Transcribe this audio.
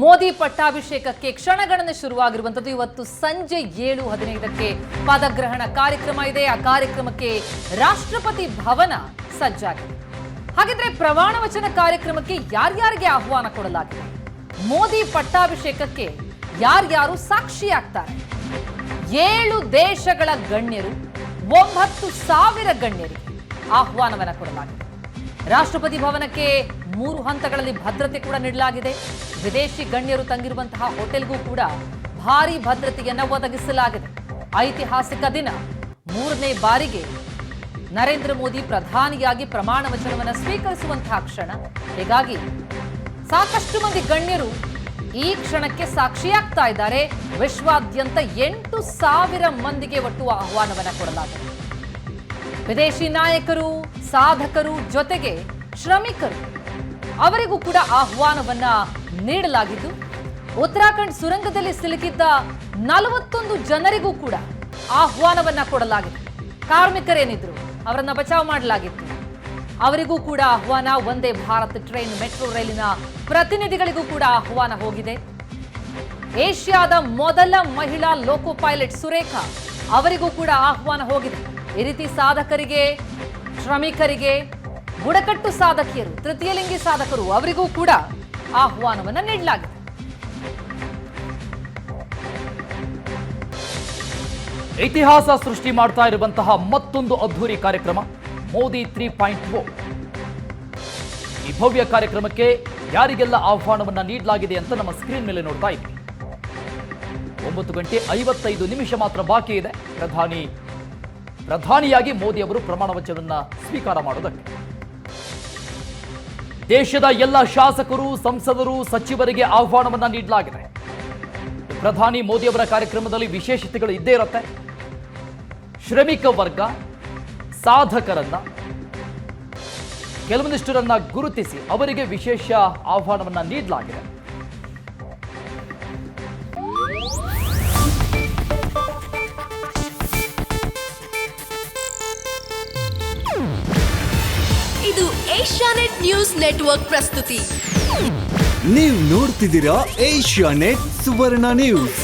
ಮೋದಿ ಪಟ್ಟಾಭಿಷೇಕಕ್ಕೆ ಕ್ಷಣಗಣನೆ ಶುರುವಾಗಿರುವಂತದ್ದು ಇವತ್ತು ಸಂಜೆ 7:15ಕ್ಕೆ ಪದಗ್ರಹಣ ಕಾರ್ಯಕ್ರಮ ಇದೆ. ಆ ಕಾರ್ಯಕ್ರಮಕ್ಕೆ ರಾಷ್ಟ್ರಪತಿ ಭವನ ಸಜ್ಜಾಗಿದೆ. ಹಾಗಿದ್ರೆ ಪ್ರಮಾಣ ವಚನ ಕಾರ್ಯಕ್ರಮಕ್ಕೆ ಯಾರ್ಯಾರಿಗೆ ಆಹ್ವಾನ ಕೊಡಲಾಗಿದೆ? ಮೋದಿ ಪಟ್ಟಾಭಿಷೇಕಕ್ಕೆ ಯಾರ್ಯಾರು ಸಾಕ್ಷಿಯಾಗ್ತಾರೆ? 7 ದೇಶಗಳ ಗಣ್ಯರು 9,000 ಗಣ್ಯರಿಗೆ ಆಹ್ವಾನವನ್ನ ಕೊಡಲಾಗಿದೆ. ರಾಷ್ಟ್ರಪತಿ ಭವನಕ್ಕೆ 3 ಹಂತಗಳಲ್ಲಿ ಭದ್ರತೆ ಕೂಡ ನೀಡಲಾಗಿದೆ. ವಿದೇಶಿ ಗಣ್ಯರು ತಂಗಿರುವಂತಹ ಹೋಟೆಲ್ಗೂ ಕೂಡ ಭಾರಿ ಭದ್ರತೆಯನ್ನು ಒದಗಿಸಲಾಗಿದೆ. ಐತಿಹಾಸಿಕ ದಿನ, 3ನೇ ಬಾರಿಗೆ ನರೇಂದ್ರ ಮೋದಿ ಪ್ರಧಾನಿಯಾಗಿ ಪ್ರಮಾಣ ವಚನವನ್ನು ಸ್ವೀಕರಿಸುವಂತಹ ಕ್ಷಣ. ಹೀಗಾಗಿ ಸಾಕಷ್ಟು ಮಂದಿ ಗಣ್ಯರು ಈ ಕ್ಷಣಕ್ಕೆ ಸಾಕ್ಷಿಯಾಗ್ತಾ ಇದ್ದಾರೆ. ವಿಶ್ವಾದ್ಯಂತ 8,000 ಮಂದಿಗೆ ಒಟ್ಟು ಆಹ್ವಾನವನ್ನು ಕೊಡಲಾಗಿದೆ. ವಿದೇಶಿ ನಾಯಕರು, ಸಾಧಕರು, ಜೊತೆಗೆ ಶ್ರಮಿಕರು ಅವರಿಗೂ ಕೂಡ ಆಹ್ವಾನವನ್ನ ನೀಡಲಾಗಿದ್ದು, ಉತ್ತರಾಖಂಡ್ ಸುರಂಗದಲ್ಲಿ ಸಿಲುಕಿದ್ದ 41 ಜನರಿಗೂ ಕೂಡ ಆಹ್ವಾನವನ್ನ ಕೊಡಲಾಗಿದೆ. ಕಾರ್ಮಿಕರೇನಿದ್ರು ಅವರನ್ನ ಬಚಾವ್ ಮಾಡಲಾಗಿತ್ತು, ಅವರಿಗೂ ಕೂಡ ಆಹ್ವಾನ. ವಂದೇ ಭಾರತ್ ಟ್ರೈನ್, ಮೆಟ್ರೋ ರೈಲಿನ ಪ್ರತಿನಿಧಿಗಳಿಗೂ ಕೂಡ ಆಹ್ವಾನ ಹೋಗಿದೆ. ಏಷ್ಯಾದ ಮೊದಲ ಮಹಿಳಾ ಲೋಕೋ ಪೈಲಟ್ ಸುರೇಖಾ ಅವರಿಗೂ ಕೂಡ ಆಹ್ವಾನ ಹೋಗಿದೆ. ಈ ರೀತಿ ಸಾಧಕರಿಗೆ, ಶ್ರಮಿಕರಿಗೆ, ಬುಡಕಟ್ಟು ಸಾಧಕಿಯರು, ತೃತೀಯ ಲಿಂಗಿ ಸಾಧಕರು ಅವರಿಗೂ ಕೂಡ ಆಹ್ವಾನವನ್ನ ನೀಡಲಾಗಿದೆ. ಇತಿಹಾಸ ಸೃಷ್ಟಿ ಮಾಡ್ತಾ ಇರುವಂತಹ ಮತ್ತೊಂದು ಅದ್ಧೂರಿ ಕಾರ್ಯಕ್ರಮ ಮೋದಿ 3.0. ಈ ಭವ್ಯ ಕಾರ್ಯಕ್ರಮಕ್ಕೆ ಯಾರಿಗೆಲ್ಲ ಆಹ್ವಾನವನ್ನ ನೀಡಲಾಗಿದೆ ಅಂತ ನಮ್ಮ ಸ್ಕ್ರೀನ್ ಮೇಲೆ ನೋಡ್ತಾ ಇದ್ದೀವಿ. 9:55 ಮಾತ್ರ ಬಾಕಿ ಇದೆ ಪ್ರಧಾನಿಯಾಗಿ ಮೋದಿ ಅವರು ಪ್ರಮಾಣ ವಚನವನ್ನ ಸ್ವೀಕಾರ ಮಾಡೋದಕ್ಕೆ. ದೇಶದ ಎಲ್ಲ ಶಾಸಕರು, ಸಂಸದರು, ಸಚಿವರಿಗೆ ಆಹ್ವಾನವನ್ನ ನೀಡಲಾಗಿದೆ. ಪ್ರಧಾನಿ ಮೋದಿ ಅವರ ಕಾರ್ಯಕ್ರಮದಲ್ಲಿ ವಿಶೇಷತೆಗಳು ಇದ್ದೇ ಇರುತ್ತೆ. ಶ್ರಮಿಕ ವರ್ಗ, ಸಾಧಕರನ್ನ, ಕೆಲವೊಂದಿಷ್ಟರನ್ನ ಗುರುತಿಸಿ ಅವರಿಗೆ ವಿಶೇಷ ಆಹ್ವಾನವನ್ನ ನೀಡಲಾಗಿದೆ. ಇದು ಏಷ್ಯಾನೆಟ್ ನ್ಯೂಸ್ ನೆಟ್ವರ್ಕ್ ಪ್ರಸ್ತುತಿ. ನೀವು ನೋಡ್ತಿದ್ದೀರಾ ಏಷ್ಯಾನೆಟ್ ಸುವರ್ಣ ನ್ಯೂಸ್.